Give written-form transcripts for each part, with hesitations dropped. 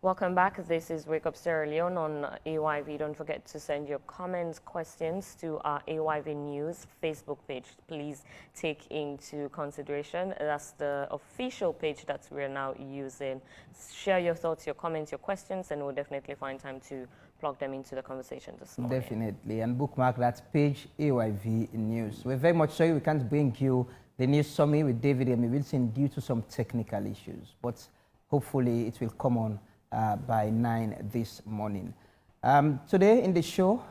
Welcome back. This is Wake Up Sierra Leone on AYV. Don't forget to send your comments, questions to our AYV News Facebook page. Please take into consideration that's the official page that we're now using. Share your thoughts, your comments, your questions, and we'll definitely find time to plug them into the conversation this morning. Definitely, and bookmark that page, AYV News. We're very much sorry we can't bring you the news summary with David and Wilson due to some technical issues, but hopefully it will come on by 9 this morning. Today in the show,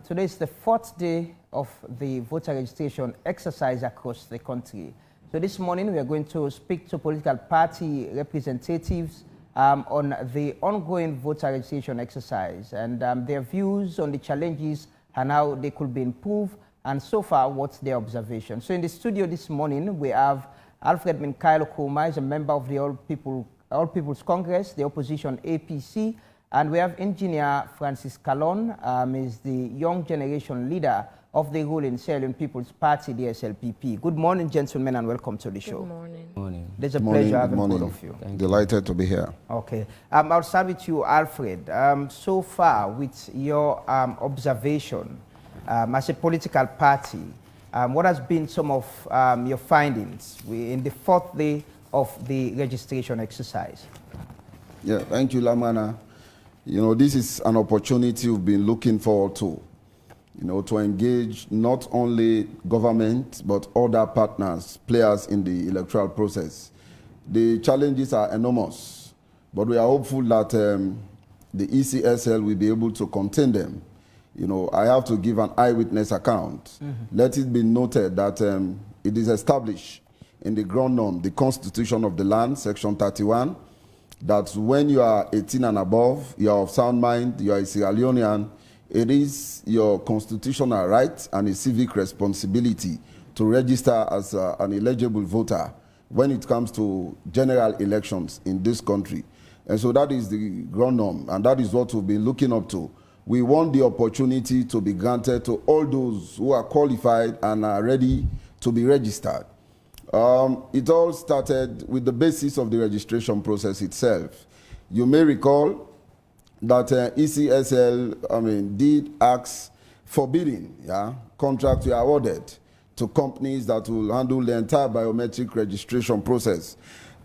today is the 4th day of the voter registration exercise across the country. So this morning we are going to speak to political party representatives on the ongoing voter registration exercise and their views on the challenges and how they could be improved, and so far what's their observation. So in the studio this morning we have Alfred Minkailo Kuma, is a member of the All People's Congress, the opposition APC, and we have Engineer Francis Kalon, is the young generation leader of the ruling Sierra Leone People's Party, the SLPP. Good morning, gentlemen, and welcome to the show. Good morning. Morning. It's a pleasure having both of you. Delighted to be here. Okay. I'll start with you, Alfred. So far, with your observation as a political party, what has been some of your findings in the 4th day of the registration exercise? Yeah, thank you, Lamana. You know, this is an opportunity we've been looking forward to, you know, to engage not only government, but other partners, players in the electoral process. The challenges are enormous, but we are hopeful that the ECSL will be able to contain them. You know, I have to give an eyewitness account. Let it be noted that it is established in the ground norm, the Constitution of the land, Section 31, that when you are 18 and above, you are of sound mind, you are a Sierra Leonean, it is your constitutional right and a civic responsibility to register as an eligible voter when it comes to general elections in this country. And so that is the ground norm, and that is what we've been looking up to. We want the opportunity to be granted to all those who are qualified and are ready to be registered. It all started with the basis of the registration process itself. You may recall that ECSL, did ask for bidding, contracts were awarded to companies that will handle the entire biometric registration process.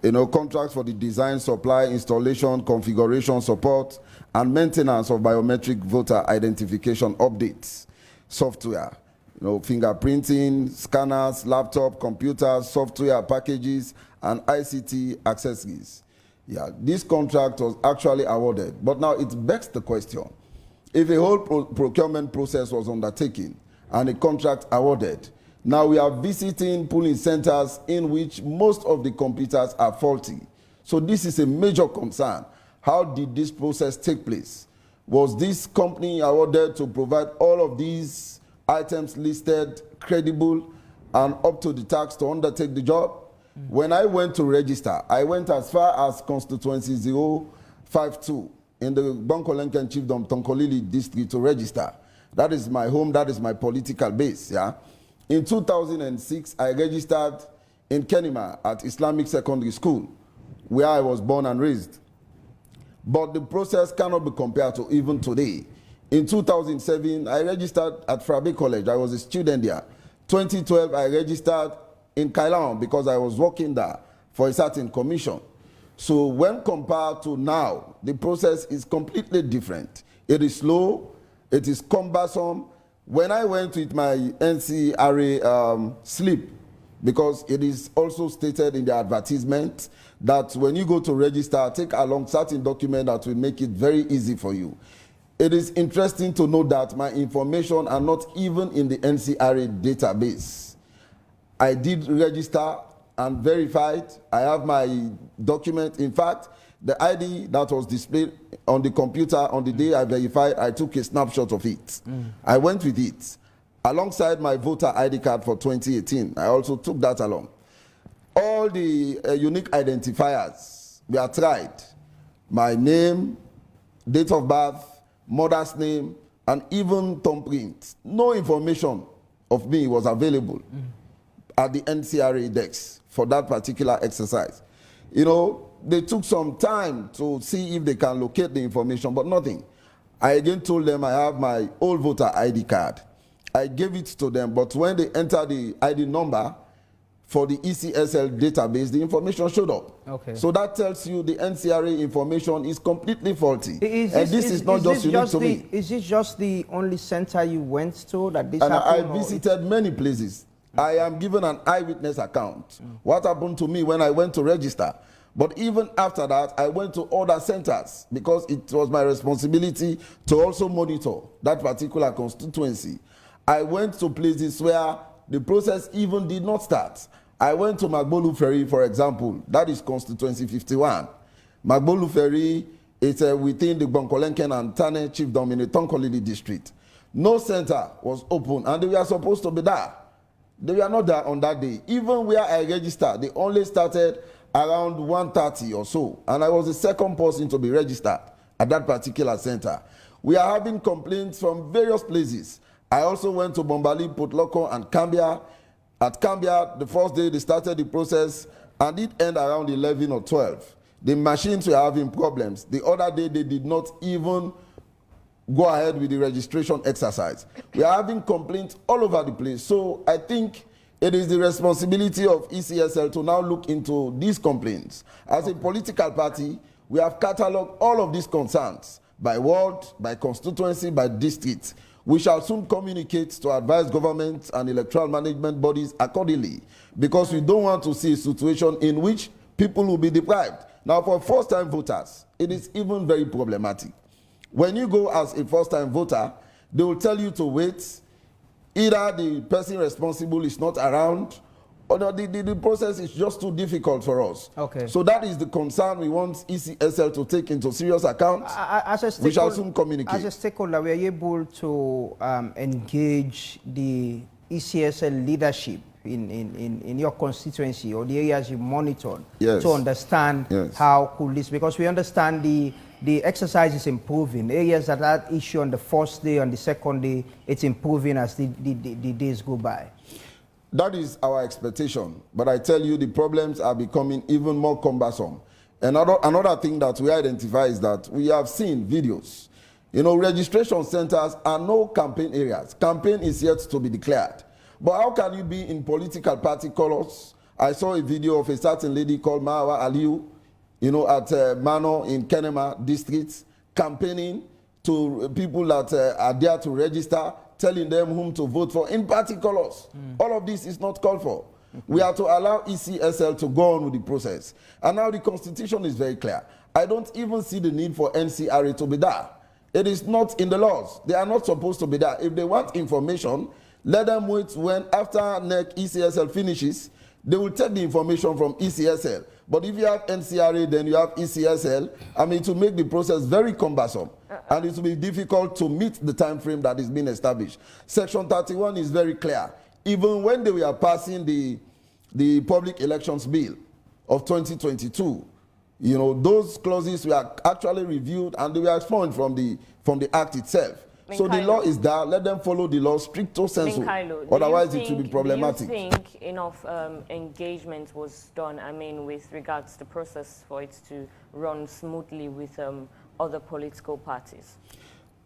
You know, contracts for the design, supply, installation, configuration, support, and maintenance of biometric voter identification updates, software. You know, fingerprinting, scanners, laptop, computers, software packages, and ICT accessories. Yeah, this contract was actually awarded. But now it begs the question, if a whole procurement process was undertaken and a contract awarded, now we are visiting polling centers in which most of the computers are faulty. So this is a major concern. How did this process take place? Was this company awarded to provide all of these items listed, credible, and up to the tax to undertake the job? When I went to register, I went as far as constituency 052 in the Bankolenken Chiefdom, Tonkolili district to register. That is my home, that is my political base, yeah? In 2006, I registered in Kenima at Islamic Secondary School, where I was born and raised. But the process cannot be compared to even today. In 2007, I registered at Frabe College. I was a student there. 2012, I registered in Kailaon because I was working there for a certain commission. So when compared to now, the process is completely different. It is slow, it is cumbersome. When I went with my NCRA slip, because it is also stated in the advertisement that when you go to register, take along certain document that will make it very easy for you. It is interesting to know that my information are not even in the NCRA database. I did register and verified. I have my document. In fact, the ID that was displayed on the computer on the day I verified, I took a snapshot of it. I went with it. Alongside my voter ID card for 2018, I also took that along. All the unique identifiers were tried. My name, date of birth, mother's name, and even thumbprint. No information of me was available at the NCRA desk for that particular exercise. You know, they took some time to see if they can locate the information, but nothing. I again told them I have my old voter ID card. I gave it to them, but when they enter the ID number for the ECSL database, the information showed up. Okay. So that tells you the NCRA information is completely faulty. And this is not just unique to me. Is this just the only center you went to that this and happened? I visited many places. I am given an eyewitness account. What happened to me when I went to register? But even after that, I went to other centers because it was my responsibility to also monitor that particular constituency. I went to places where the process even did not start. I went to Magbolu Ferry, for example. That is constituency 51. Magbolu Ferry is within the Bonkolenken and Tane Chiefdom in the Tonkolili district. No center was open, and they were supposed to be there. They were not there on that day. Even where I registered, they only started around 1:30 or so, and I was the second person to be registered at that particular center. We are having complaints from various places. I also went to Bombali, Potloko, and Cambia. At Cambia, the first day they started the process, and it ended around 11 or 12. The machines were having problems. The other day, they did not even go ahead with the registration exercise. We are having complaints all over the place. So I think it is the responsibility of ECSL to now look into these complaints. As a political party, we have catalogued all of these concerns by ward, by constituency, by district. We shall soon communicate to advise governments and electoral management bodies accordingly, because we don't want to see a situation in which people will be deprived. Now, for first-time voters, it is even very problematic. When you go as a first-time voter, they will tell you to wait. Either the person responsible is not around, or the process is just too difficult for us. Okay. So that is the concern we want ECSL to take into serious account. We shall soon communicate. As a stakeholder, we are able to engage the ECSL leadership in your constituency or the areas you monitored, yes, to understand, yes, how cool this, because we understand the exercise is improving. Areas that had issue on the first day, on the second day, it's improving as the days go by. That is our expectation. But I tell you, the problems are becoming even more cumbersome. Another thing that we identify is that we have seen videos. You know, registration centers are no campaign areas. Campaign is yet to be declared. But how can you be in political party colors? I saw a video of a certain lady called Mawa Aliu, you know, at Mano in Kenema district, campaigning to people that are there to register, telling them whom to vote for in party colors. All of this is not called for. We are to allow ECSL to go on with the process. And now the constitution is very clear. I don't even see the need for NCRA to be there. It is not in the laws. They are not supposed to be there. If they want information, let them wait when after NEC ECSL finishes, they will take the information from ECSL. But if you have NCRA, then you have ECSL. I mean, to make the process very cumbersome. And it will be difficult to meet the time frame that is being established. Section 31 is very clear. Even when they were passing the Public Elections Bill of 2022, you know, those clauses were actually reviewed and they were expunged from the Act itself. So the law is there. Let them follow the law stricto sensu. Otherwise, it will be problematic. Do you think enough engagement was done, I mean, with regards to the process for it to run smoothly with other political parties?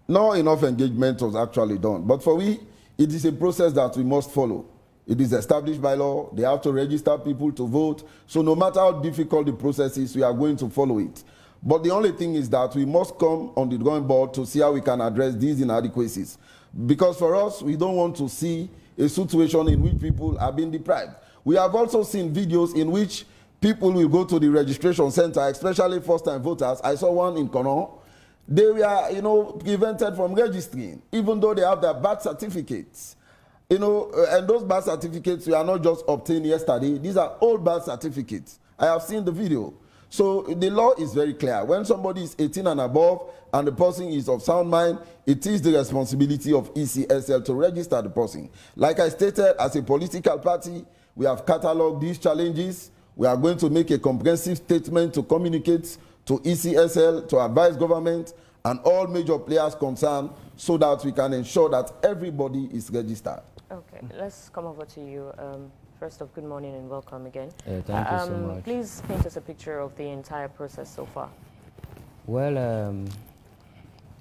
No enough engagement was actually done. But for we, it is a process that we must follow. It is established by law. They have to register people to vote. So no matter how difficult the process is, we are going to follow it. But the only thing is that we must come on the drawing board to see how we can address these inadequacies. Because for us, we don't want to see a situation in which people are being deprived. We have also seen videos in which people will go to the registration center, especially first-time voters. I saw one in Kono. They were, you know, prevented from registering, even though they have their birth certificates. You know, and those birth certificates were not just obtained yesterday. These are old birth certificates. I have seen the video. So the law is very clear. When somebody is 18 and above and the person is of sound mind, it is the responsibility of ECSL to register the person. Like I stated, as a political party, we have catalogued these challenges. We are going to make a comprehensive statement to communicate to ECSL, to advise government and all major players concerned so that we can ensure that everybody is registered. Okay, let's come over to you, First off, good morning and welcome again. Thank you so much. Please paint us a picture of the entire process so far. Well,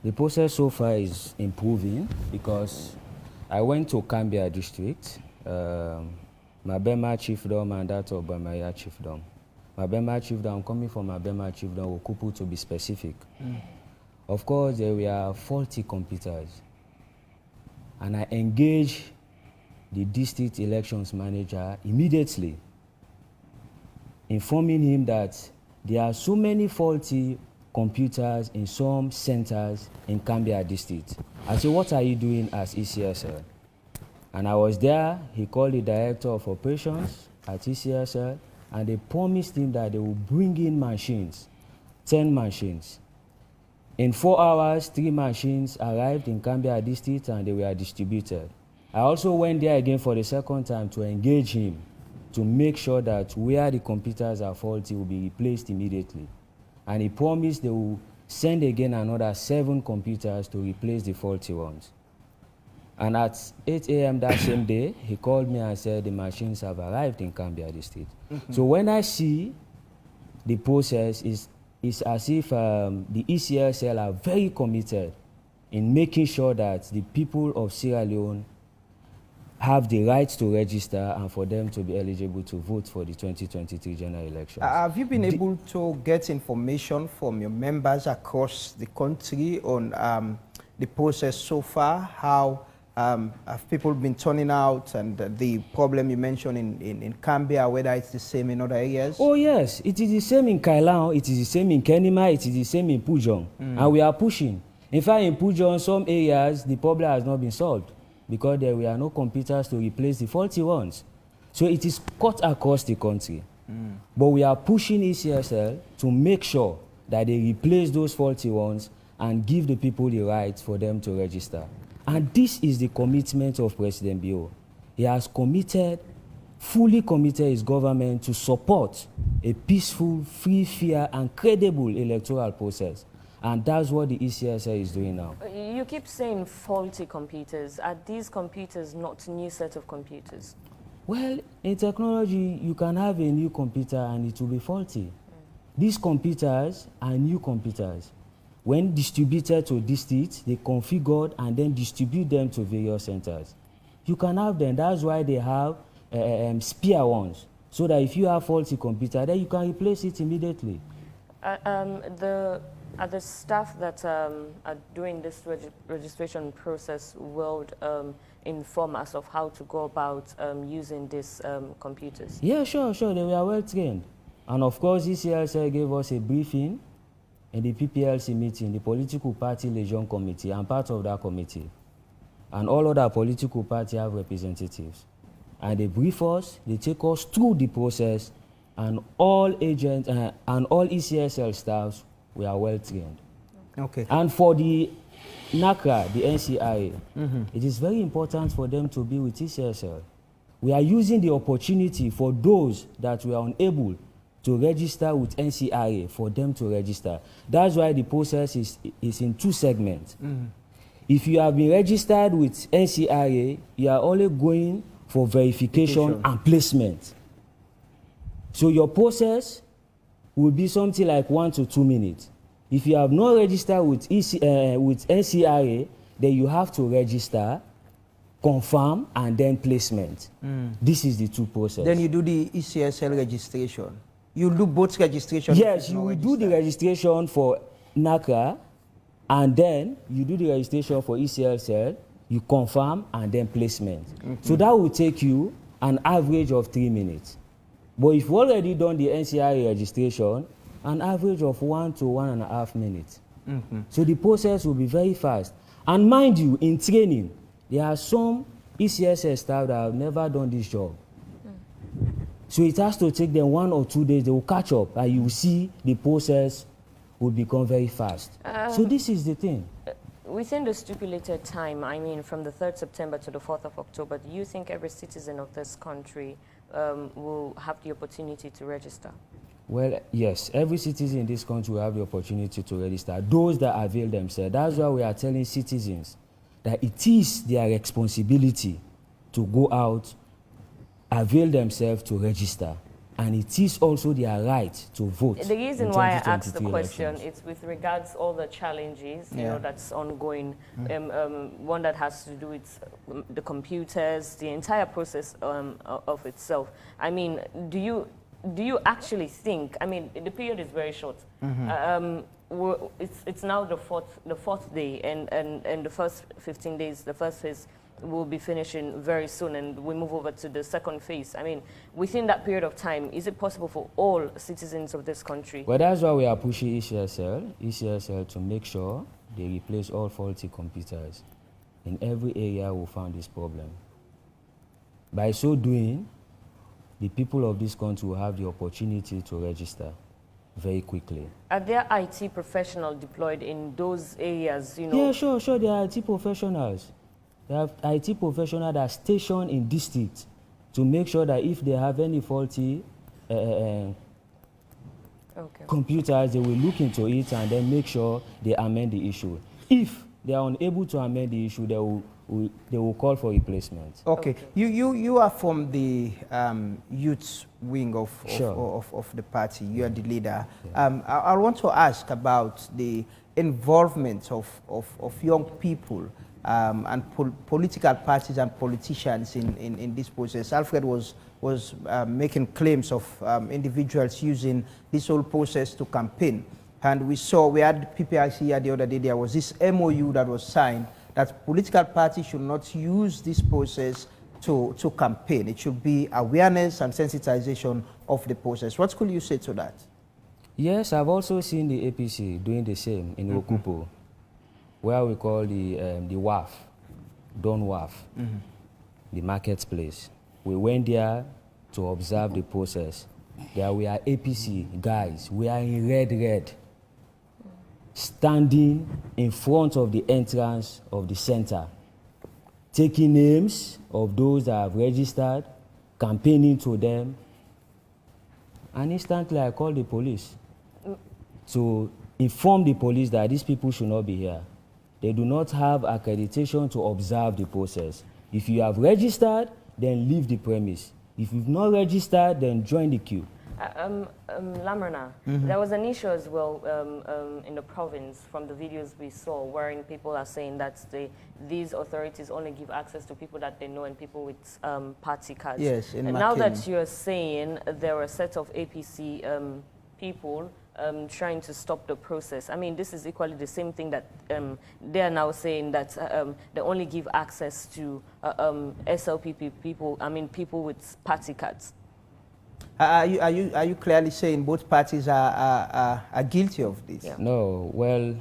the process so far is improving because I went to Cambia district, Mabema Chiefdom and that of Bamaya Chiefdom. Mabema Chiefdom, I'm coming from Mabema Chiefdom, Okupu to be specific. Of course, there were 40 computers. And I engaged the district elections manager immediately, informing him that there are so many faulty computers in some centers in Cambia district. I said, what are you doing as ECSL? And I was there. He called the director of operations at ECSL, and they promised him that they will bring in machines, 10 machines. In 4 hours, 3 machines arrived in Cambia district and they were distributed. I also went there again for the second time to engage him to make sure that where the computers are faulty will be replaced immediately. And he promised they will send again another 7 computers to replace the faulty ones. And at 8 a.m. that same day, he called me and said the machines have arrived in Cambia district. So when I see the process, it's as if the ECSL are very committed in making sure that the people of Sierra Leone have the right to register and for them to be eligible to vote for the 2023 general elections. Have you been able to get information from your members across the country on the process so far? How have people been turning out, and the problem you mentioned in Cambia, whether it's the same in other areas? Oh yes, it is the same in Kailan, it is the same in Kenima, it is the same in Pujong, and we are pushing. In fact, in Pujong, some areas, the problem has not been solved because there were no computers to replace the faulty ones. So it is cut across the country. But we are pushing ECSL to make sure that they replace those faulty ones and give the people the right for them to register. And this is the commitment of President Bio. He has committed, fully committed his government to support a peaceful, free, fair, and credible electoral process. And that's what the ECSL is doing now. You keep saying faulty computers. Are these computers not a new set of computers? Well, in technology, you can have a new computer and it will be faulty. These computers are new computers. When distributed to districts, they configured and then distribute them to various centers. You can have them. That's why they have spare ones, so that if you have faulty computer, then you can replace it immediately. Are the staff that are doing this registration process will inform us of how to go about using these computers? Yeah, sure. They were well trained. And of course, ECSL gave us a briefing in the PPLC meeting, the Political Party Legion Committee. I'm part of that committee. And all other political parties have representatives. And they brief us, they take us through the process, and all agents and all ECSL staffs, we are well trained. Okay. And for the NACRA, the NCRA, it is very important for them to be with ECSL. We are using the opportunity for those that were unable to register with NCRA for them to register. That's why the process is in 2 segments. If you have been registered with NCRA, you are only going for verification and placement. So your process will be something like 1 to 2 minutes. If you have not registered with NCRA, then you have to register, confirm, and then placement. This is the 2 processes. Then you do the ECSL registration. You do both registration? Yes, you will do the registration for NACRA, and then you do the registration for ECSL, you confirm, and then placement. So that will take you an average of 3 minutes. But if you've already done the NCRA registration, an average of 1 to 1.5 minutes. So the process will be very fast. And mind you, in training, there are some ECSL staff that have never done this job. So it has to take them 1 or 2 days. They will catch up, and you will see the process will become very fast. So this is the thing. Within the stipulated time, I mean from the 3rd September to the 4th of October, do you think every citizen of this country will have the opportunity to register? Well, yes, every citizen in this country will have the opportunity to register, those that avail themselves. That's why we are telling citizens that it is their responsibility to go out avail themselves to register. And it is also their right to vote. The reason why I asked the 2023 question elections. is with regards all the challenges, you know, that's ongoing. One that has to do with the computers, the entire process of itself. I mean, do you actually think? I mean, the period is very short. It's now the fourth day, and the first 15 days, the first phase will be finishing very soon, and we move over to the second phase. I mean, within that period of time, is it possible for all citizens of this country? Well, that's why we are pushing ECSL to make sure they replace all faulty computers. In every area, we found this problem. By so doing, the people of this country will have the opportunity to register very quickly. Are there IT professionals deployed in those areas, you know? Yeah, sure, there are IT professionals. They have IT professionals that are stationed in districts to make sure that if they have any faulty computers, they will look into it and then make sure they amend the issue. If they are unable to amend the issue, they will call for replacement. Okay. You are from the youth wing of the party. You are the leader. Yeah. I want to ask about the involvement of young people and political parties and politicians in this process. Alfred was making claims of individuals using this whole process to campaign. And we had PPRC here the other day, there was this MOU that was signed that political parties should not use this process to campaign. It should be awareness and sensitization of the process. What could you say to that? Yes, I've also seen the APC doing the same in Okupo, where we call the WAF, Don WAF, the marketplace. We went there to observe the process. There we are APC guys, we are in red, standing in front of the entrance of the center, taking names of those that have registered, campaigning to them, and instantly I called the police to inform the police that these people should not be here. They do not have accreditation to observe the process. If you have registered, then leave the premise. If you've not registered, then join the queue. Lamrana, there was an issue as well in the province from the videos we saw wherein people are saying that these authorities only give access to people that they know and people with party cards. Yes, and now that you're saying there are a set of APC people trying to stop the process. I mean, this is equally the same thing that they are now saying that they only give access to SLPP people, I mean, people with party cards. Are you clearly saying both parties are guilty of this? Yeah. No, well,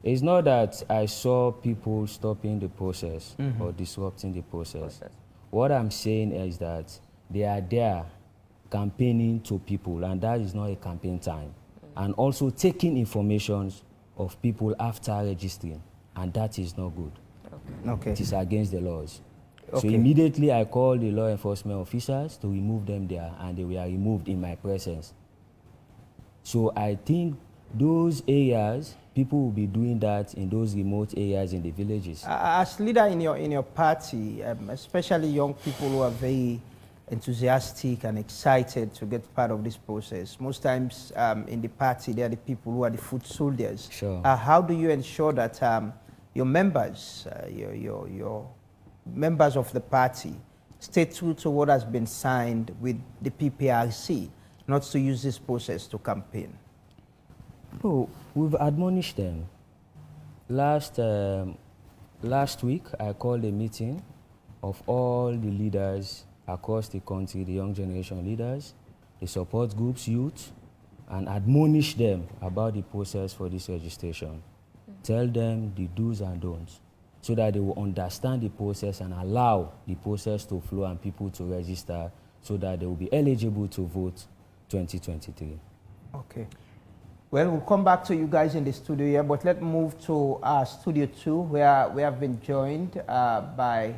it's not that I saw people stopping the process or disrupting the process. What I'm saying is that they are there campaigning to people, and that is not a campaign time. And also taking information of people after registering, and that is not good. Okay. It is against the laws. Okay. So immediately I called the law enforcement officers to remove them there, and they were removed in my presence. So I think those areas, people will be doing that in those remote areas in the villages. As leader in your party, especially young people who are very enthusiastic and excited to get part of this process, most times in the party, they are the people who are the foot soldiers. Sure. How do you ensure that your members, your members of the party stay true to what has been signed with the PPRC, not to use this process to campaign? Oh, we've admonished them. Last week, I called a meeting of all the leaders across the country, the young generation leaders, the support groups, youth, and admonish them about the process for this registration. Tell them the do's and don'ts, so that they will understand the process and allow the process to flow and people to register so that they will be eligible to vote 2023. Okay. Well, we'll come back to you guys in the studio here, but let's move to Studio 2, where we have been joined by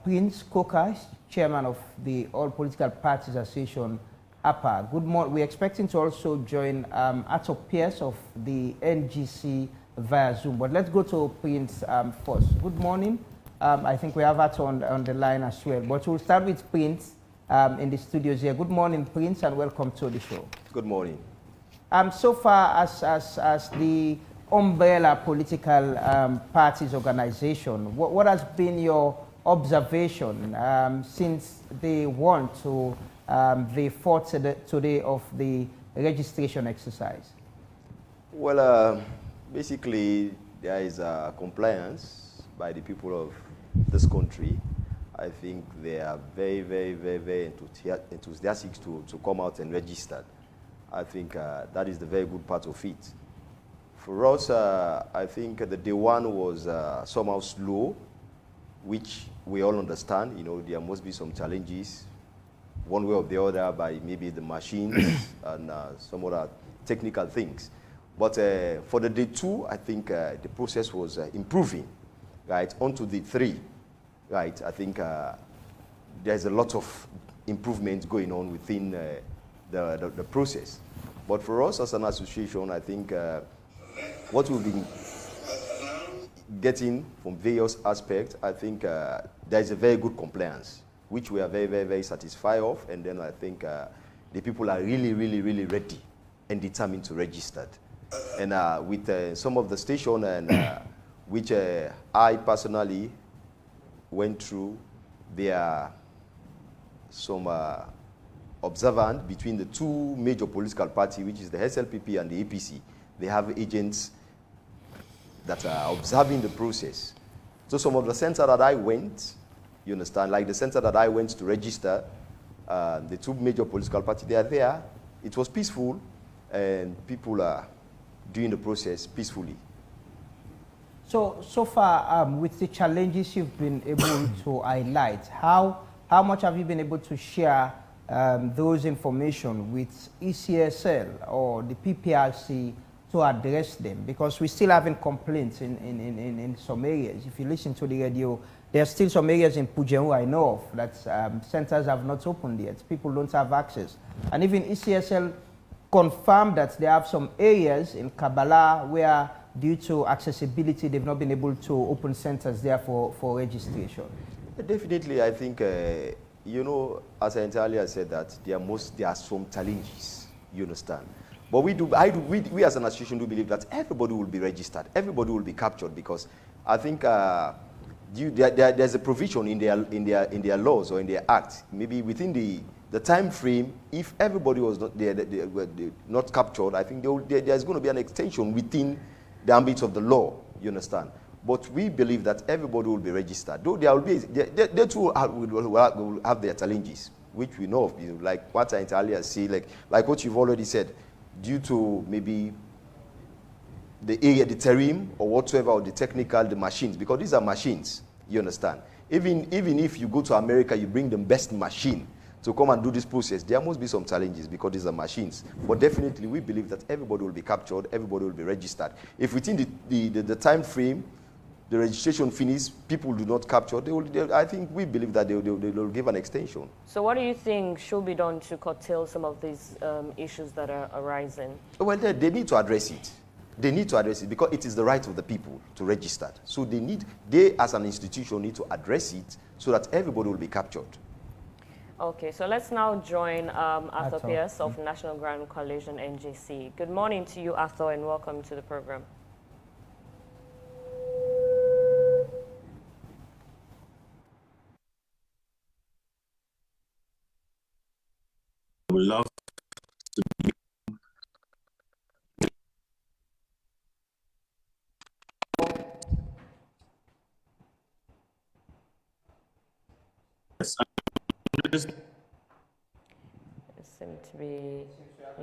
Prince Koka, chairman of the All Political Parties Association, APPA. Good morning. We're expecting to also join Ato Pierce of the NGC via Zoom. But let's go to Prince first. Good morning. I think we have Ato on the line as well. But we'll start with Prince. in the studios here. Good morning, Prince, and welcome to the show. Good morning. So far as the umbrella political parties organization, what has been your observation since day one to the fourth today of the registration exercise? Well, basically, there is compliance by the people of this country. I think they are very, very, very, very enthusiastic to come out and register. I think that is the very good part of it. For us, I think the day one was somehow slow, which we all understand. You know, there must be some challenges, one way or the other, by maybe the machines and some other technical things. But for the day two, I think the process was improving, right, onto the three, right. I think there's a lot of improvements going on within the process. But for us as an association, I think what we've been getting from various aspects, I think there's a very good compliance, which we are very, very, very satisfied of. And then I think the people are really, really, really ready and determined to register. And with some of the station and which I personally went through, there are some observant between the two major political parties, which is the SLPP and the APC. They have agents that are observing the process. So some of the center that I went, you understand, like the center that I went to register, the two major political parties, they are there. It was peaceful, and people are doing the process peacefully. So far, with the challenges you've been able to highlight, how much have you been able to share those information with ECSL or the PPRC to address them? Because we're still having complaints in some areas. If you listen to the radio, there are still some areas in Pujewu I know of that centers have not opened yet. People don't have access. And even ECSL confirmed that they have some areas in Kabbalah where, due to accessibility, they've not been able to open centers there for registration. Definitely, I think, you know, as I entirely said, that there are some challenges, you understand. But we as an association do believe that everybody will be registered, everybody will be captured, because I think there's a provision in their laws or in their act, maybe within the time frame. If everybody was not captured, I think there's going to be an extension within the ambit of the law, you understand. But we believe that everybody will be registered. Though there will be, they too will have their challenges, which we know of, you know, like what I entirely say, like what you've already said, due to maybe the area, the terrain, or whatsoever, or the technical, the machines, because these are machines, you understand. Even if you go to America, you bring the best machine to come and do this process, there must be some challenges because these are machines. But definitely, we believe that everybody will be captured, everybody will be registered. If within the time frame, the registration finishes, people do not capture, I think we believe that they will give an extension. So what do you think should be done to curtail some of these issues that are arising? Well, they need to address it. They need to address it because it is the right of the people to register. So they as an institution need to address it so that everybody will be captured. Okay, so let's now join Arthur Pierce of National Grand Coalition, NJC. Good morning to you, Arthur, and welcome to the program. I would love to be It seemed to be,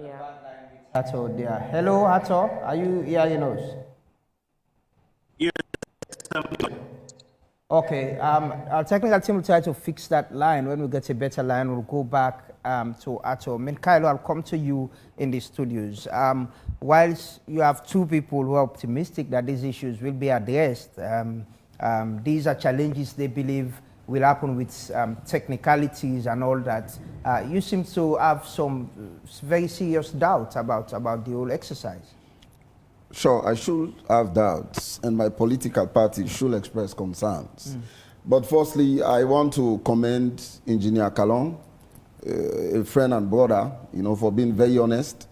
yeah. Hato there. Hello, Hato. Are you hearing us? Yes. Okay. Our technical team will try to fix that line. When we get a better line, we'll go back to Hato. Minkailo, I'll come to you in the studios. Whilst you have two people who are optimistic that these issues will be addressed, these are challenges they believe will happen with technicalities and all that. You seem to have some very serious doubts about the whole exercise. Sure, I should have doubts, and my political party should express concerns. But firstly, I want to commend Engineer Kalon a friend and brother, for being very honest.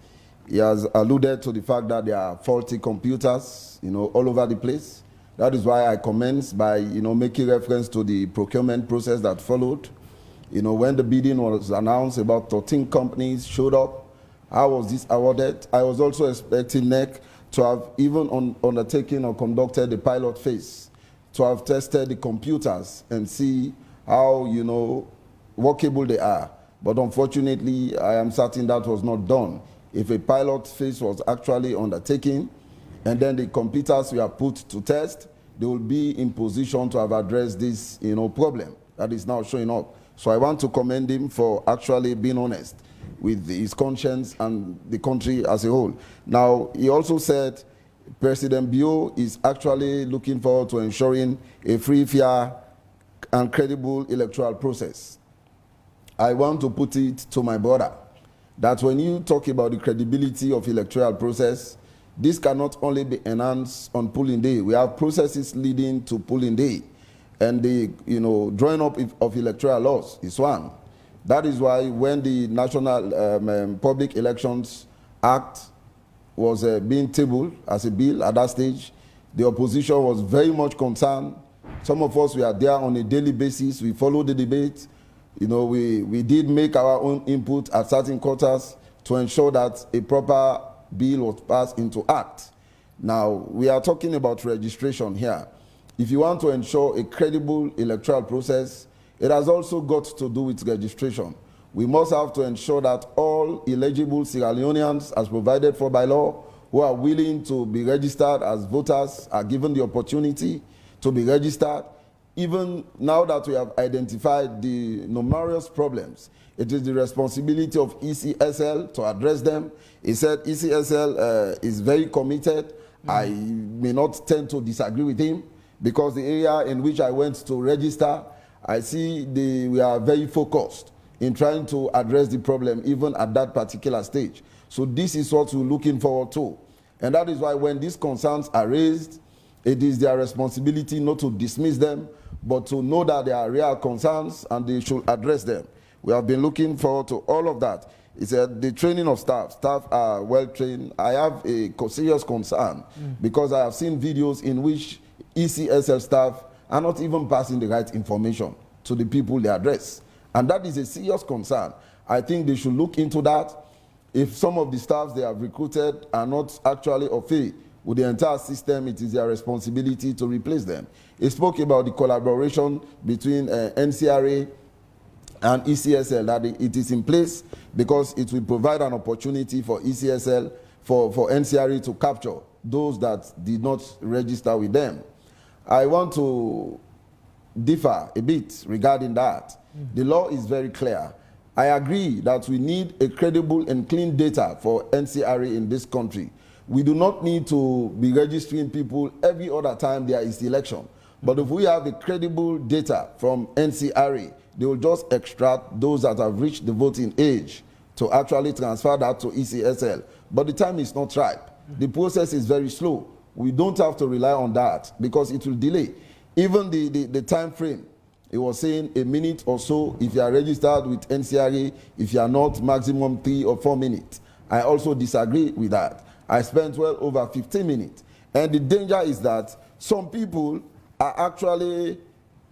He has alluded to the fact that there are faulty computers, all over the place. That is why I commence by, making reference to the procurement process that followed. When the bidding was announced, about 13 companies showed up. How was this awarded? I was also expecting NEC to have even undertaken or conducted the pilot phase, to have tested the computers and see how, workable they are. But unfortunately, I am certain that was not done. If a pilot phase was actually undertaken, and then the computers were put to test, they will be in position to have addressed this, problem that is now showing up. So I want to commend him for actually being honest with his conscience and the country as a whole. Now, he also said President Bio is actually looking forward to ensuring a free, fair, and credible electoral process. I want to put it to my brother that when you talk about the credibility of electoral process, this cannot only be enhanced on polling day. We have processes leading to polling day. And the drawing up of electoral laws is one. That is why when the National Public Elections Act was being tabled as a bill at that stage, the opposition was very much concerned. Some of us were there on a daily basis. We followed the debate. We did make our own input at certain quarters to ensure that a proper bill was passed into act. Now, we are talking about registration here. If you want to ensure a credible electoral process, it has also got to do with registration. We must have to ensure that all eligible Sierra Leoneans, as provided for by law, who are willing to be registered as voters are given the opportunity to be registered. Even now that we have identified the numerous problems, it is the responsibility of ECSL to address them. He said ECSL is very committed. I may not tend to disagree with him because the area in which I went to register, I see we are very focused in trying to address the problem even at that particular stage. So this is what we're looking forward to. And that is why when these concerns are raised, it is their responsibility not to dismiss them, but to know that they are real concerns and they should address them. We have been looking forward to all of that. He said the training of staff are well trained. I have a serious concern because I have seen videos in which ECSL staff are not even passing the right information to the people they address. And that is a serious concern. I think they should look into that. If some of the staffs they have recruited are not actually au fait with the entire system, it is their responsibility to replace them. He spoke about the collaboration between NCRA and ECSL, that it is in place because it will provide an opportunity for ECSL, for NCRA to capture those that did not register with them. I want to differ a bit regarding that. The law is very clear. I agree that we need a credible and clean data for NCRA in this country. We do not need to be registering people every other time there is election. But if we have a credible data from NCRA, they will just extract those that have reached the voting age to actually transfer that to ECSL. But the time is not ripe. The process is very slow. We don't have to rely on that because it will delay. Even the time frame, it was saying a minute or so if you are registered with NCRA, if you are not, maximum 3 or 4 minutes. I also disagree with that. I spent well over 15 minutes. And the danger is that some people are actually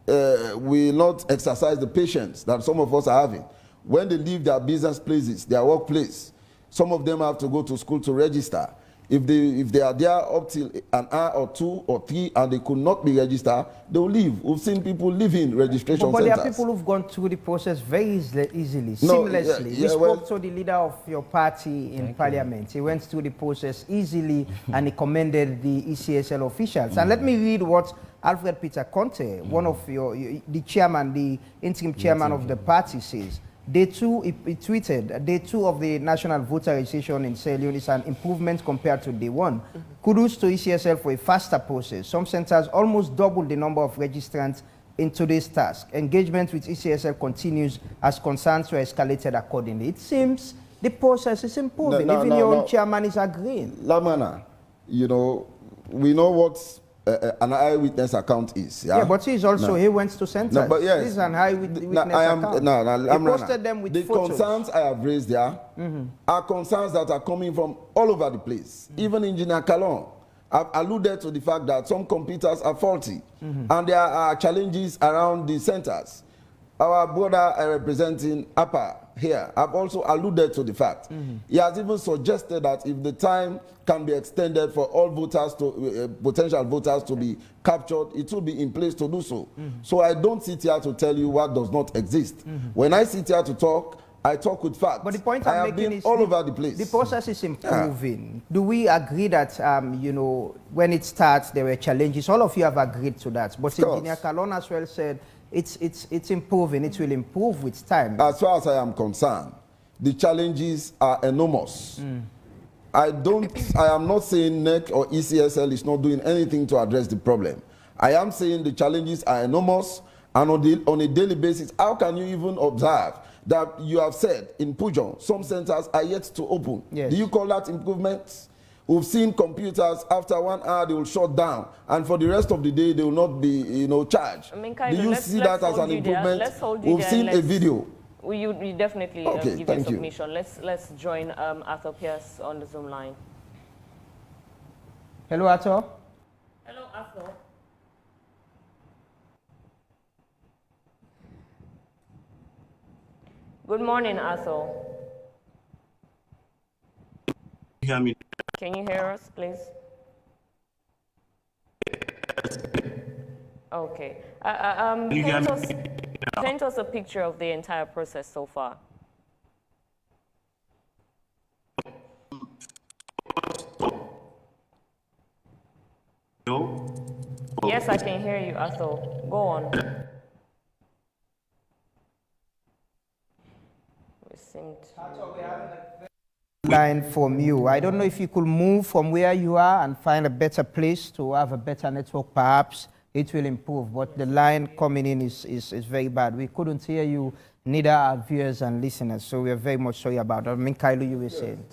will not exercise the patience that some of us are having. When they leave their business places, their workplace, some of them have to go to school to register. If they are there up till an hour or 2 or 3 and they could not be registered, they will leave. We've seen people leaving registration centers. But there are people who've gone through the process very easily, seamlessly. We spoke to the leader of your party in Parliament. He went through the process easily and he commended the ECSL officials. And let me read what Alfred Peter Conte, one of the chairman, the interim chairman of the party, says. Day 2, he tweeted, Day 2 of the national voter registration in Sierra Leone is an improvement compared to Day 1. Kudos to ECSL for a faster process. Some centers almost doubled the number of registrants in today's task. Engagement with ECSL continues as concerns were escalated accordingly. It seems the process is improving. Even your own chairman is agreeing. Lamana, we know what an eyewitness account is. Yeah, but he's also, he went to centers. No, but yes. This is an eyewitness account. He posted them with the photos. concerns I have raised there are concerns that are coming from all over the place. Even Engineer Kalon have alluded to the fact that some computers are faulty and there are challenges around the centers. Our brother representing APPA here have also alluded to the fact. He has even suggested that if the time can be extended for all voters to potential voters to be captured, it will be in place to do so. So I don't sit here to tell you what does not exist. When I sit here to talk, I talk with facts. But the point I I'm have making been is all over the place. The process is improving. Do we agree that you know, when it starts there were challenges? All of you have agreed to that. But Engineer Kalon as well said it's improving. It will improve with time. As far as I am concerned, the challenges are enormous. I am not saying NEC or ECSL is not doing anything to address the problem. I am saying the challenges are enormous, and on a daily basis, how can you even observe that you have said in Pujon, some centers are yet to open? Yes. Do you call that improvement? We've seen computers, after 1 hour, they will shut down, and for the rest of the day, they will not be, charged. I mean, do you see that as an improvement? We've seen a video. You definitely Okay, give thank your submission. Let's join Arthur Pierce on the Zoom line. Hello, Arthur. Hello, Arthur. Good morning, Arthur. You hear me? Can you hear us, please? Okay. Paint us a picture of the entire process so far. No? Yes, I can hear you, Arthur. Go on. We seem to... line from you. I don't know if you could move from where you are and find a better place to have a better network. Perhaps it will improve, but the line coming in is very bad. We couldn't hear you, neither our viewers and listeners, so we are very much sorry about that. Minkailu, you were saying.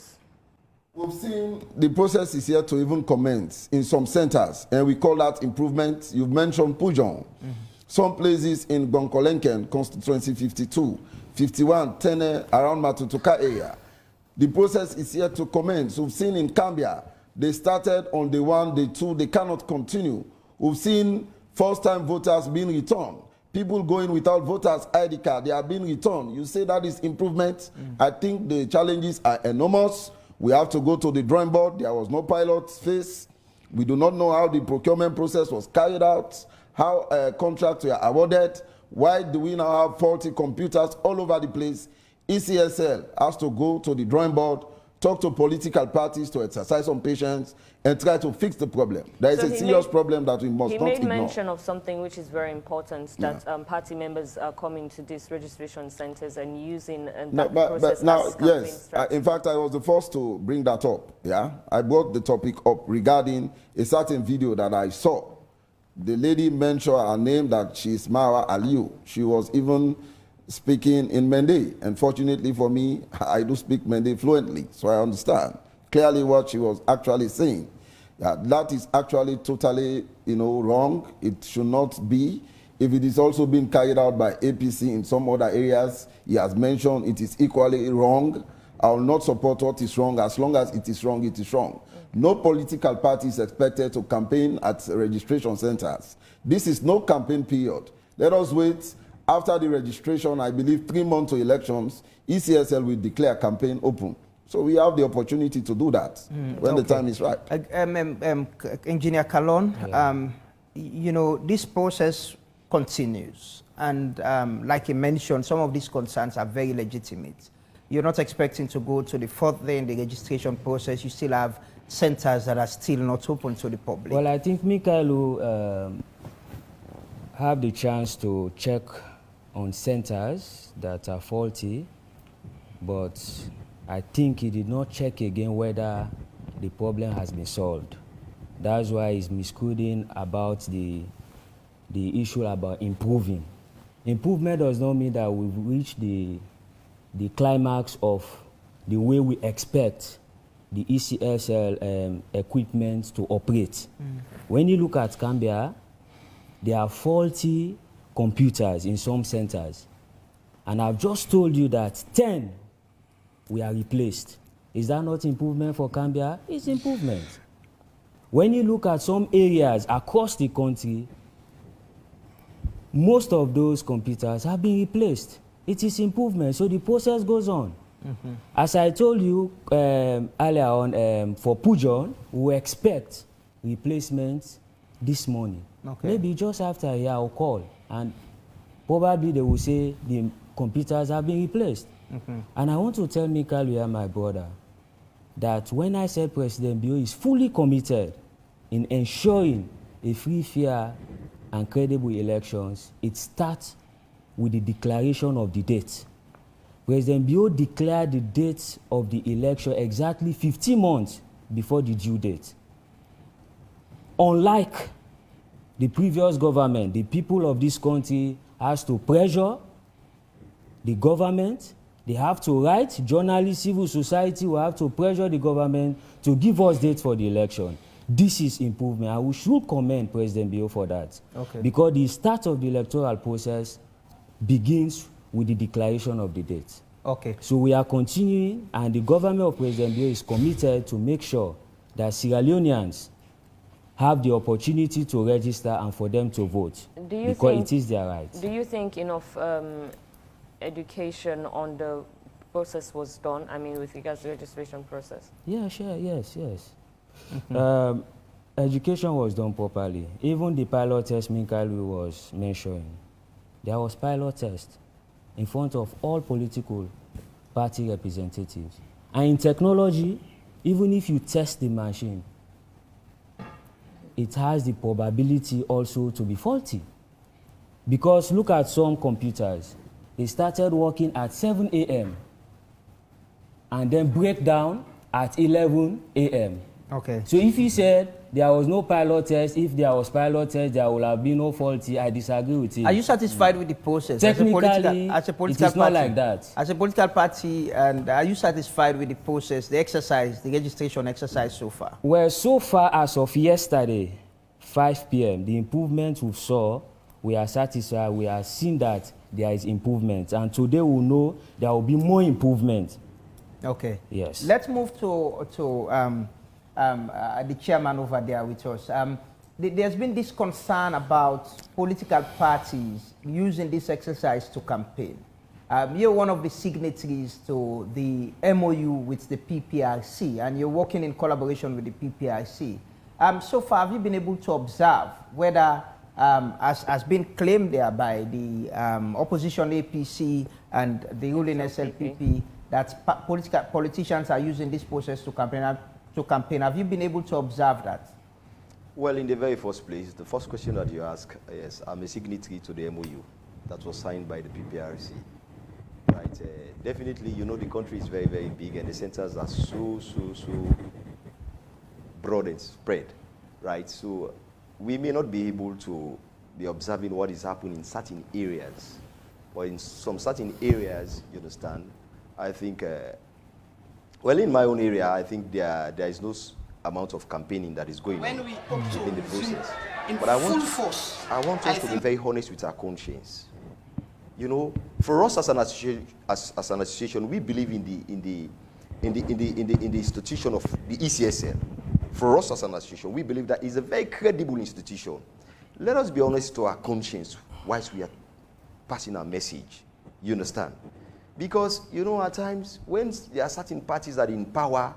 We've seen the process is here to even commence in some centers, and we call that improvement. You've mentioned Pujon. Some places in Gonkolenken, constituency 52, 51, Tene, around Matutuka area. The process is here to commence. We've seen in Cambia, they started on day 1, day 2, they cannot continue. We've seen first-time voters being returned. People going without voters' ID card, they are being returned. You say that is improvement. I think the challenges are enormous. We have to go to the drawing board. There was no pilot phase. We do not know how the procurement process was carried out, how contracts were awarded. Why do we now have faulty computers all over the place? ECSL has to go to the drawing board, talk to political parties to exercise some patience and try to fix the problem. There is a serious problem that we must not ignore. He made mention of something which is very important, that party members are coming to these registration centers and using that process as campaign strategy. In fact, I was the first to bring that up. Yeah, I brought the topic up regarding a certain video that I saw. The lady mentioned her name, that she's Mara Aliu. She was even speaking in Mende. Unfortunately for me, I do speak Mende fluently, so I understand clearly what she was actually saying. That is actually totally, wrong. It should not be. If it is also being carried out by APC in some other areas, he has mentioned it is equally wrong. I will not support what is wrong. As long as it is wrong, it is wrong. No political party is expected to campaign at registration centers. This is no campaign period. Let us wait. After the registration, I believe 3 months to elections, ECSL will declare campaign open. So we have the opportunity to do that when the time is right. Engineer Kalon, this process continues. And like you mentioned, some of these concerns are very legitimate. You're not expecting to go to the 4th day in the registration process. You still have centers that are still not open to the public. Well, I think Mikailu have the chance to check on centers that are faulty, but I think he did not check again whether the problem has been solved. That's why he's misquoting about the issue about improving. Improvement does not mean that we've reached the climax of the way we expect the ECSL equipment to operate. When you look at Gambia, there are faulty computers in some centers. And I've just told you that 10 were replaced. Is that not improvement for Gambia? It's improvement. When you look at some areas across the country, most of those computers have been replaced. It is improvement, so the process goes on. As I told you earlier on, for Pujon, we expect replacements this morning. Okay. Maybe just after here I'll call, and probably they will say the computers have been replaced. And I want to tell Mikael, my brother, that when I said President Bio is fully committed in ensuring a free, fair, and credible elections, it starts with the declaration of the date. President Bio declared the date of the election exactly 15 months before the due date. Unlike the previous government, the people of this country has to pressure the government. They have to write, journalists, civil society will have to pressure the government to give us dates for the election. This is improvement, and we should commend President Bio for that. Okay. Because the start of the electoral process begins with the declaration of the date. Okay. So we are continuing, and the government of President Bio is committed to make sure that Sierra Leoneans have the opportunity to register and for them to vote, because it is their right. Do you think enough education on the process was done? I mean, with regards to the registration process? Yeah, sure, yes. Education was done properly. Even the pilot test Mikael was mentioning, there was pilot test in front of all political party representatives. And in technology, even if you test the machine, it has the probability also to be faulty. Because look at some computers. They started working at 7 a.m. and then break down at 11 a.m. Okay. So if you said there was no pilot test, if there was pilot test, there will have been no faulty, I disagree with you. Are you satisfied with the process? Technically, as a political it is not party, like that. As a political party, and are you satisfied with the process, the exercise, the registration exercise so far? Well, so far as of yesterday, 5 p.m., the improvements we saw, we are satisfied. We are seeing that there is improvement. And today we'll know there will be more improvement. Okay. Yes. Let's move to the chairman over there with us. There's been this concern about political parties using this exercise to campaign. You're one of the signatories to the MOU with the PPRC, and you're working in collaboration with the PPRC. So far, have you been able to observe whether, as has been claimed there by the opposition APC and the ruling SLPP, that politicians are using this process to campaign? Have you been able to observe that? Well, in the very first place, the first question that you ask, yes, I'm a signatory to the MOU that was signed by the PPRC. Right? Definitely, you know, the country is very, very big, and the centers are so broad and spread, right? So we may not be able to be observing what is happening in certain areas, or in some certain areas, you understand. I think, well, in my own area, I think there is no amount of campaigning that is going on in the process. But I want us to be very honest with our conscience. You know, for us as an association, we believe in the institution of the ECSL. For us as an association, we believe that it's a very credible institution. Let us be honest to our conscience whilst we are passing our message. You understand? Because, you know, at times, when there are certain parties that are in power,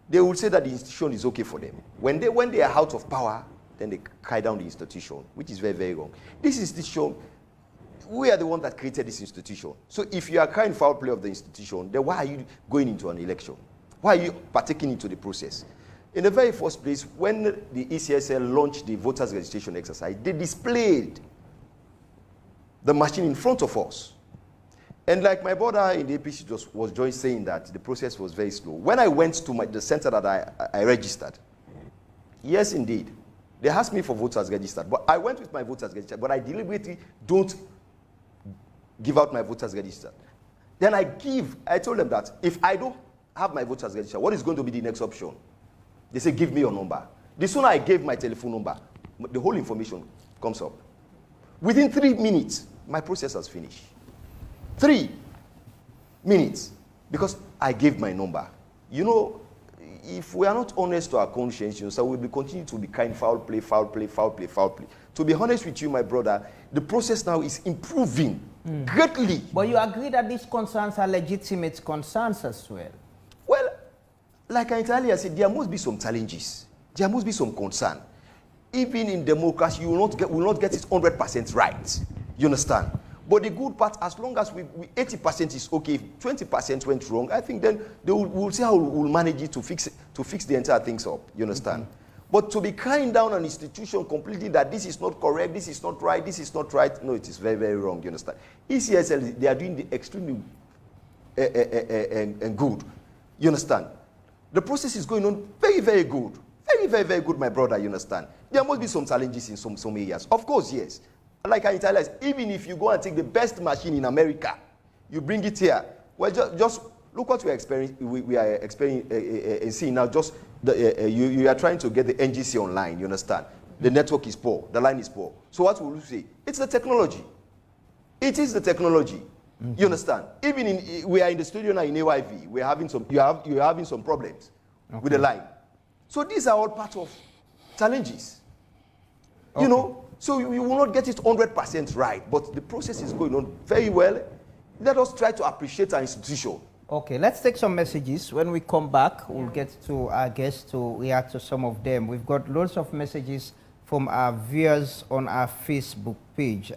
they will say that the institution is okay for them. When they are out of power, then they cry down the institution, which is very, very wrong. This institution, we are the one that created this institution. So if you are crying foul play of the institution, then why are you going into an election? Why are you partaking into the process? In the very first place, when the ECSL launched the voters registration exercise, they displayed the machine in front of us. And like my brother in the APC was just saying that the process was very slow. When I went to the center that I registered, yes, indeed, they asked me for voters registered. But I went with my voters registered, but I deliberately don't give out my voters registered. Then I told them that if I don't have my voters registered, what is going to be the next option? They say, give me your number. The sooner I gave my telephone number, the whole information comes up. Within 3 minutes, my process has finished. 3 minutes, because I gave my number. You know, if we are not honest to our conscience, so we will continue to be kind, foul play, foul play, foul play, foul play. To be honest with you, my brother, the process now is improving greatly. But you agree that these concerns are legitimate concerns as well? Well, like I earlier said, there must be some challenges. There must be some concern. Even in democracy, you will not get it 100% right. You understand? But the good part, as long as we 80% is okay, if 20% went wrong, I think then we'll see how we'll manage it to fix the entire things up. You understand? But to be crying down an institution completely that this is not correct, this is not right, this is not right, no, it is very, very wrong. You understand? ECSL, they are doing the extremely and good. You understand? The process is going on very, very good. Very, very, very good, my brother, you understand? There must be some challenges in some areas. Of course, yes. Like I tell us, even if you go and take the best machine in America, you bring it here, well, just look what we are experiencing seeing now. Just you are trying to get the NGC online, you understand? The network is poor, the line is poor. So what will you say? It's the technology. It is the technology. You understand? Even we are in the studio now in AYV, you're having some problems with the line. So these are all part of challenges. You know, so you will not get it 100% right, but the process is going on very well. Let us try to appreciate our institution. Okay, let's take some messages. When we come back, we'll get to our guests to react to some of them. We've got loads of messages from our viewers on our Facebook page.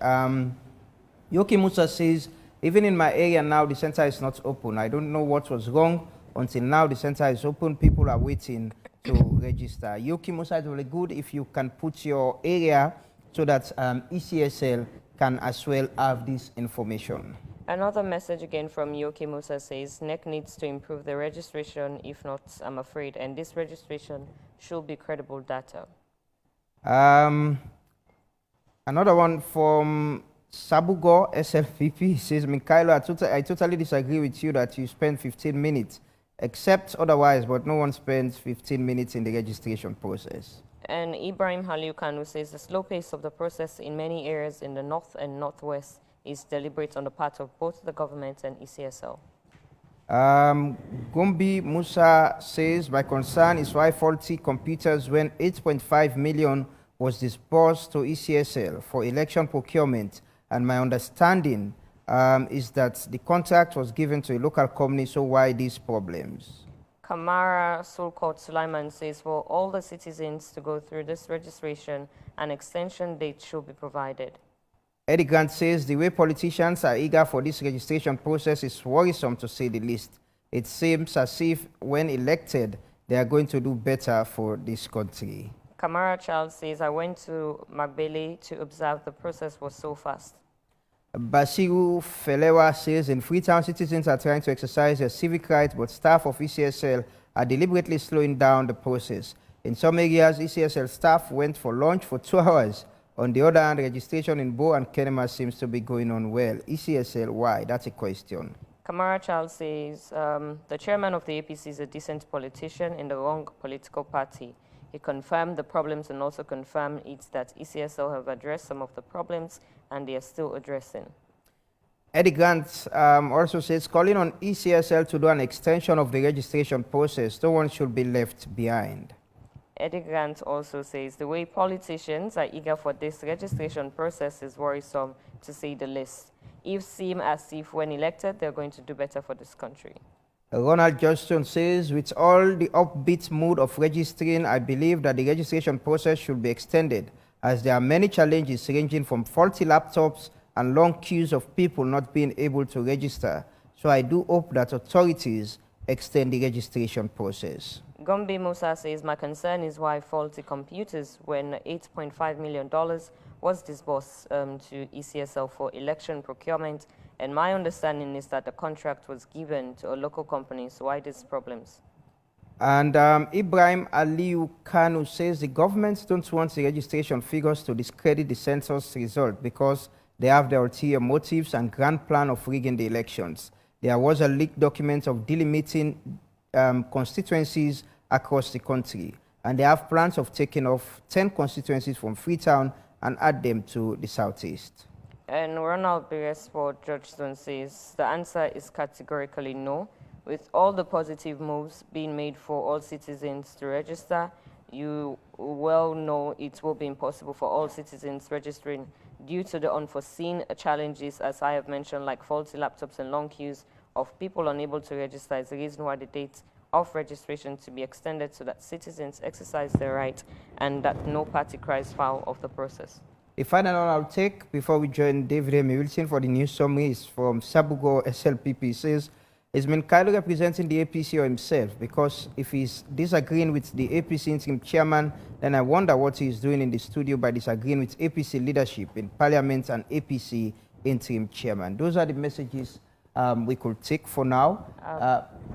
Yoki Musa says, even in my area now, the center is not open. I don't know what was wrong. Until now, the center is open. People are waiting to register. Yoki Musa, it's really good if you can put your area so that ECSL can as well have this information. Another message again from Yoki Musa says, NEC needs to improve the registration. If not, I'm afraid. And this registration should be credible data. Another one from Sabugo, SLPP, says, Mikhailo, I totally disagree with you that you spend 15 minutes, except otherwise, but no one spends 15 minutes in the registration process. And Ibrahim Haliu Kanu says, the slow pace of the process in many areas in the north and northwest is deliberate on the part of both the government and ECSL. Gumbi Musa says, my concern is why faulty computers when 8.5 million was disbursed to ECSL for election procurement, and my understanding is that the contract was given to a local company, so why these problems? Kamara Sulkot Sulaiman says, for all the citizens to go through this registration, an extension date should be provided. Eddie Grant says, the way politicians are eager for this registration process is worrisome to say the least. It seems as if when elected, they are going to do better for this country. Kamara Charles says, I went to Magbele to observe the process was so fast. Basiru Felewa says, in Freetown, citizens are trying to exercise their civic rights, but staff of ECSL are deliberately slowing down the process. In some areas, ECSL staff went for lunch for 2 hours. On the other hand, registration in Bo and Kenema seems to be going on well. ECSL, why? That's a question. Kamara Charles says, the chairman of the APC is a decent politician in the wrong political party. He confirmed the problems and also confirmed that ECSL have addressed some of the problems and they are still addressing. Eddie Grant also says, calling on ECSL to do an extension of the registration process. No one should be left behind. Eddie Grant also says, the way politicians are eager for this registration process is worrisome, to say the least. It seems as if when elected, they're going to do better for this country. Ronald Johnston says, with all the upbeat mood of registering, I believe that the registration process should be extended, as there are many challenges ranging from faulty laptops and long queues of people not being able to register. So I do hope that authorities extend the registration process. Gombe Musa says, my concern is why faulty computers, when $8.5 million was disbursed to ECSL for election procurement, and my understanding is that the contract was given to a local company, so why these problems? And Ibrahim Aliu Kanu says the government don't want the registration figures to discredit the census result because they have their ulterior motives and grand plan of rigging the elections. There was a leaked document of delimiting constituencies across the country. And they have plans of taking off 10 constituencies from Freetown and add them to the southeast. And Ronald Beresford Georgestone says the answer is categorically no. With all the positive moves being made for all citizens to register, you well know it will be impossible for all citizens registering due to the unforeseen challenges, as I have mentioned, like faulty laptops and long queues of people unable to register is the reason why the date of registration to be extended so that citizens exercise their right and that no party cries foul of the process. The final one I'll take before we join David M. Wilson for the news summary is from Sabugo SLPP. It says, is Minkailo representing the APC or himself? Because if he's disagreeing with the APC interim chairman, then I wonder what he's doing in the studio by disagreeing with APC leadership in parliament and APC interim chairman. Those are the messages we could take for now.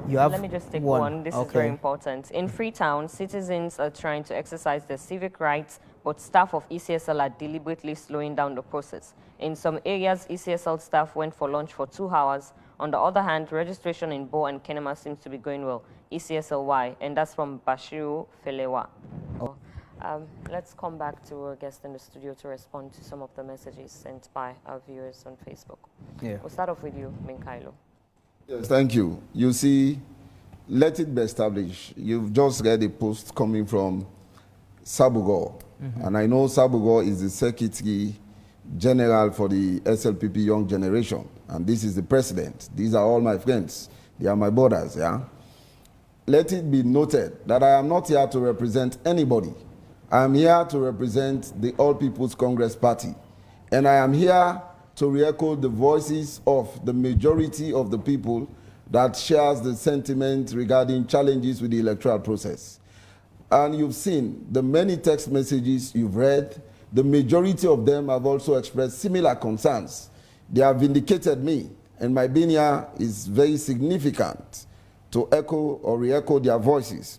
You have Let me just take one. This is very important. In Freetown, citizens are trying to exercise their civic rights, but staff of ECSL are deliberately slowing down the process. In some areas, ECSL staff went for lunch for 2 hours. On the other hand, registration in Bo and Kenema seems to be going well. ECSLY, and that's from Bashiru Felewa. Let's come back to our guest in the studio to respond to some of the messages sent by our viewers on Facebook. Yeah. We'll start off with you, Minkailo. Yes, thank you. You see, let it be established. You've just read a post coming from Sabugo. And I know Sabugo is the Secretary General for the SLPP Young Generation. And this is the president. These are all my friends. They are my brothers, yeah? Let it be noted that I am not here to represent anybody. I am here to represent the All People's Congress Party. And I am here to re-echo the voices of the majority of the people that shares the sentiment regarding challenges with the electoral process. And you've seen the many text messages you've read. The majority of them have also expressed similar concerns. They have vindicated me, and my being here is very significant to echo or re-echo their voices.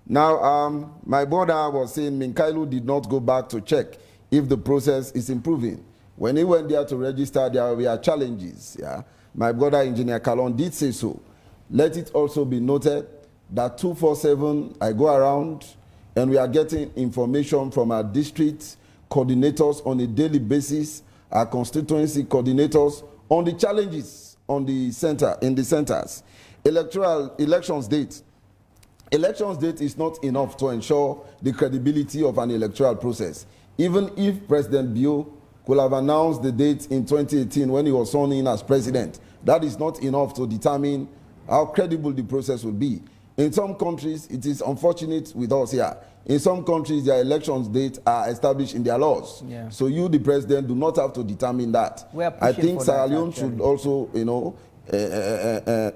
Now, my brother was saying Minkailo did not go back to check if the process is improving. When he went there to register, there were challenges. Yeah? My brother, Engineer Kalon, did say so. Let it also be noted that 247, I go around, and we are getting information from our district coordinators on a daily basis, our constituency coordinators on the challenges on the center, in the centers. Elections date is not enough to ensure the credibility of an electoral process. Even if President Bio could have announced the date in 2018 when he was sworn in as president, that is not enough to determine how credible the process will be. In some countries, it is unfortunate with us here. In some countries, their elections dates are established in their laws. Yeah. So you, the president, do not have to determine that. I think Sierra Leone should also,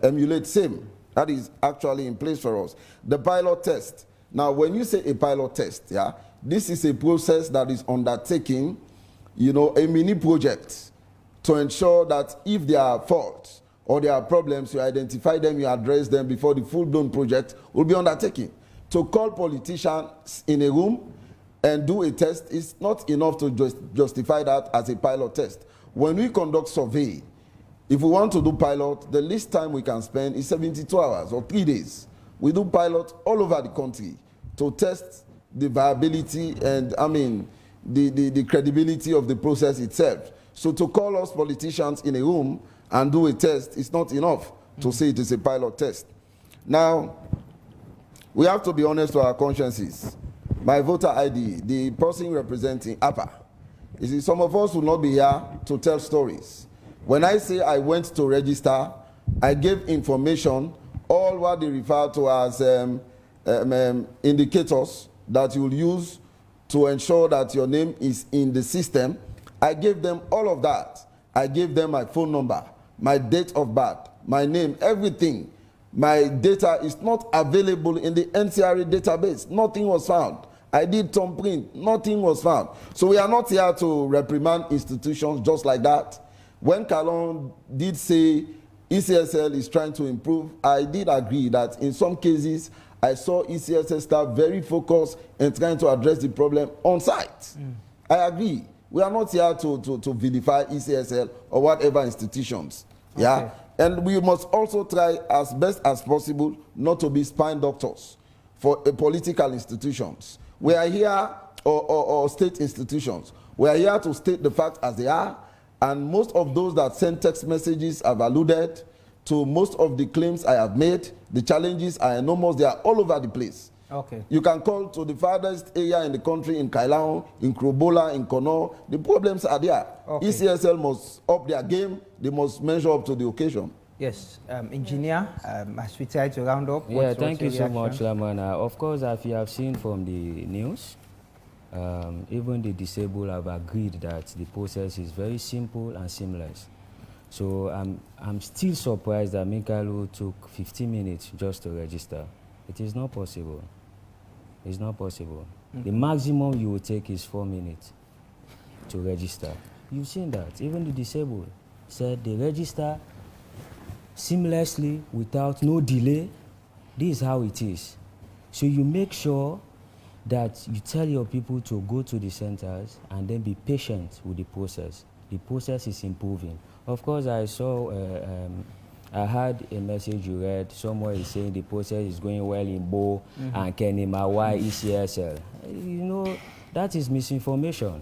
emulate same. That is actually in place for us. The pilot test. Now, when you say a pilot test, yeah, this is a process that is undertaking, a mini project to ensure that if there are faults or there are problems, you identify them, you address them before the full-blown project will be undertaken. To call politicians in a room and do a test is not enough to justify that as a pilot test. When we conduct survey, if we want to do pilot, the least time we can spend is 72 hours or 3 days. We do pilot all over the country to test the viability and, the credibility of the process itself. So to call us politicians in a room and do a test is not enough to say it is a pilot test. Now, we have to be honest to our consciences. My voter ID, the person representing APPA, you see, some of us will not be here to tell stories. When I say I went to register, I gave information, all what they refer to as indicators that you will use to ensure that your name is in the system. I gave them all of that. I gave them my phone number, my date of birth, my name, everything. My data is not available in the NCRA database. Nothing was found. I did thumbprint. Nothing was found. So we are not here to reprimand institutions just like that. When Kalon did say ECSL is trying to improve, I did agree that in some cases, I saw ECSL staff very focused and trying to address the problem on site. I agree. We are not here to vilify ECSL or whatever institutions. Okay. Yeah. And we must also try as best as possible not to be spine doctors for political institutions. We are here, or state institutions. We are here to state the facts as they are, and most of those that send text messages have alluded to most of the claims I have made. The challenges are enormous. They are all over the place. Okay. You can call to the farthest area in the country, in Kailahun, in Krobola, in Kono. The problems are there. Okay. ECSL must up their game. They must measure up to the occasion. Yes, Engineer, as we try to round up. Yeah, thank you so much, Lamana. Of course, as you have seen from the news, even the disabled have agreed that the process is very simple and seamless. So I'm still surprised that Mikaelu took 15 minutes just to register. It is not possible. It's not possible. The maximum you will take is 4 minutes to register. You've seen that. Even the disabled said they register seamlessly without no delay. This is how it is. So you make sure that you tell your people to go to the centers and then be patient with the process. The process is improving. Of course, I saw, I had a message you read, somewhere is saying the process is going well in Bo and Kenima, why ECSL? You know, that is misinformation.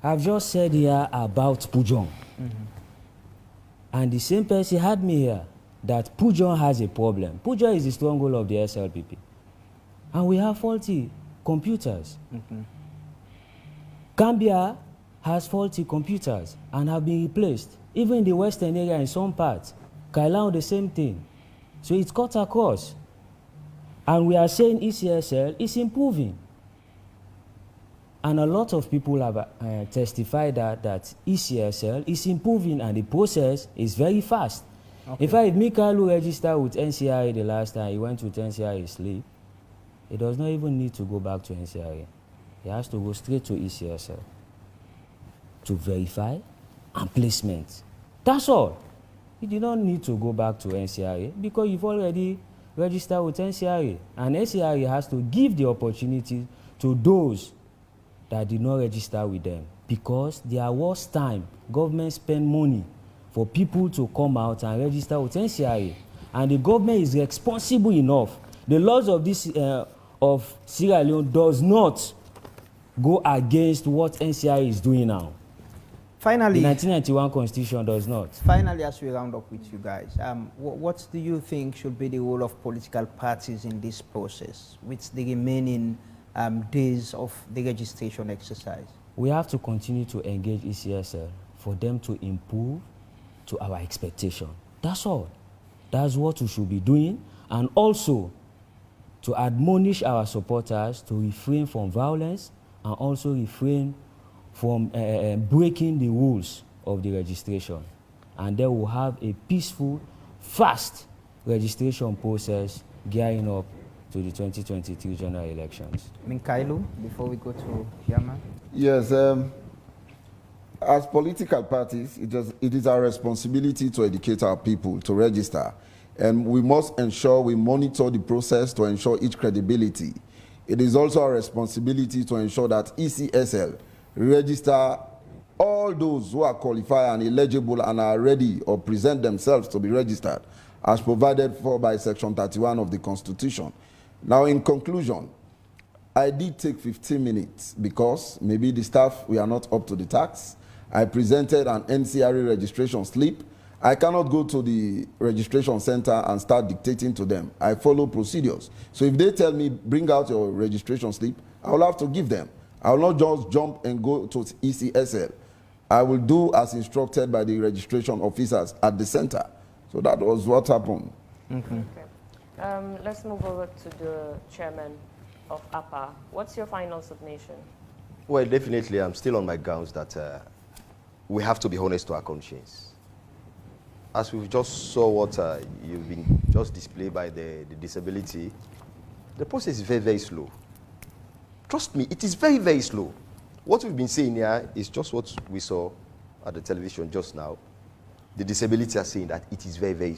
I've just said here about Pujong. And the same person had me here that Pujong has a problem. Pujong is the stronghold of the SLPP. And we have faulty computers. Gambia has faulty computers and have been replaced. Even in the western area in some parts, Kailahun the same thing. So it's cut across. And we are saying ECSL is improving. And a lot of people have testified that ECSL is improving and the process is very fast. Okay. In fact, if Mikaelu registered with NCRA the last time, he went with NCRA sleep, he does not even need to go back to NCRA. He has to go straight to ECSL to verify and placement. That's all. You do not need to go back to NCRA because you've already registered with NCRA. And NCRA has to give the opportunity to those that did not register with them, because there was time government spend money for people to come out and register with NCRA, and the government is responsible enough. The laws of this of Sierra Leone does not go against what NCRA is doing now. Finally, the 1991 Constitution does not. Finally, as we round up with you guys, what do you think should be the role of political parties in this process with the remaining days of the registration exercise? We have to continue to engage ECSL for them to improve to our expectation. That's all. That's what we should be doing, and also to admonish our supporters to refrain from violence and also refrain from breaking the rules of the registration. And then we'll have a peaceful, fast registration process gearing up to the 2023 general elections. Mikaelu, before we go to Yaman? Yes, as political parties, it is our responsibility to educate our people to register. And we must ensure we monitor the process to ensure its credibility. It is also our responsibility to ensure that ECSL register all those who are qualified and eligible and are ready or present themselves to be registered as provided for by Section 31 of the Constitution. Now, in conclusion, I did take 15 minutes because maybe the staff, we are not up to the task. I presented an NCRA registration slip. I cannot go to the registration center and start dictating to them. I follow procedures. So if they tell me, bring out your registration slip, I will have to give them. I will not just jump and go to ECSL. I will do as instructed by the registration officers at the center. So that was what happened. Okay. Let's move over to the chairman of APPA. What's your final submission? Well, definitely, I'm still on my grounds that we have to be honest to our conscience. As we just saw what you've been just displayed by the disability, the process is very, very slow. Trust me, it is very, very slow. What we've been saying here is just what we saw at the television just now. The disability are saying that it is very, very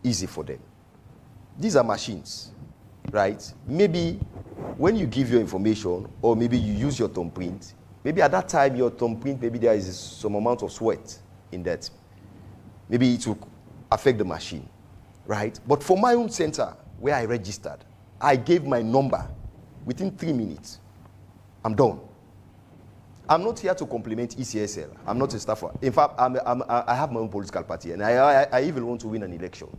easy for them. These are machines, right? Maybe when you give your information, or maybe you use your thumbprint, maybe at that time your thumbprint, maybe there is some amount of sweat in that. maybe it will affect the machine, right? But for my own center, where I registered, I gave my number. Within 3 minutes, I'm done. I'm not here to compliment ECSL. I'm not a staffer. In fact, I have my own political party, and I even want to win an election.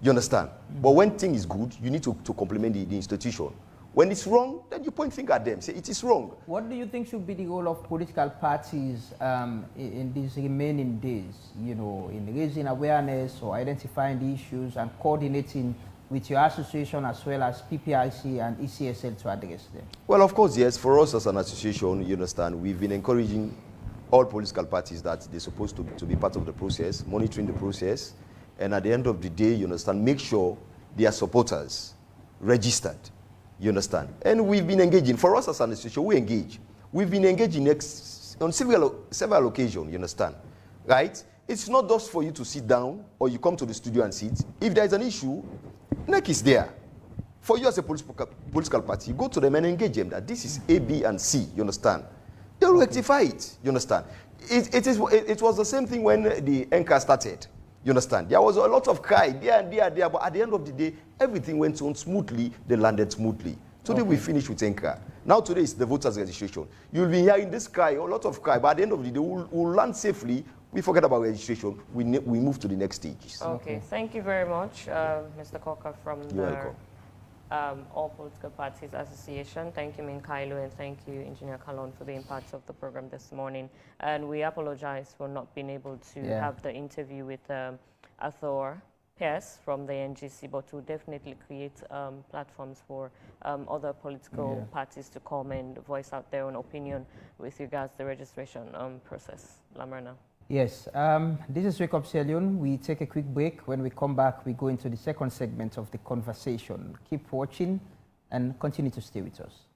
You understand? But when thing is good, you need to compliment the institution. When it's wrong, then you point finger at them. Say, it is wrong. What do you think should be the role of political parties in these remaining days, you know, in raising awareness or identifying the issues and coordinating with your association as well as PPIC and ECSL to address them? Well, of course, yes. For us as an association, you understand, we've been encouraging all political parties that they're supposed to be part of the process, monitoring the process, and at the end of the day, you understand, make sure their supporters registered. You understand? And we've been engaging. For us as an association, we engage. We've been engaging on several occasions, you understand? Right? It's not just for you to sit down or you come to the studio and sit. If there's an issue, NEC is there. For you as a political party, go to them and engage them that this is A, B, and C, you understand? They'll rectify it, you understand? It was the same thing when the NCA started. You understand? There was a lot of cry there, but at the end of the day, everything went on smoothly, they landed smoothly. Today we finished with NCA. Now today is the voters registration. You'll be hearing this cry, a lot of cry, but at the end of the day, we'll land safely. We forget about registration. We move to the next stages. Okay, thank you very much, Mr. Coker from the All Political Parties Association. Thank you, Min Kailu, and thank you, Engineer Kalon, for being part of the program this morning. And we apologize for not being able to have the interview with Arthur Pierce from the NGC, but we'll definitely create platforms for other political parties to come and voice out their own opinion with regards to the registration process. Lamarna. Yes, this is Wake Up Sierra Leone. We take a quick break. When we come back, we go into the second segment of the conversation. Keep watching and continue to stay with us.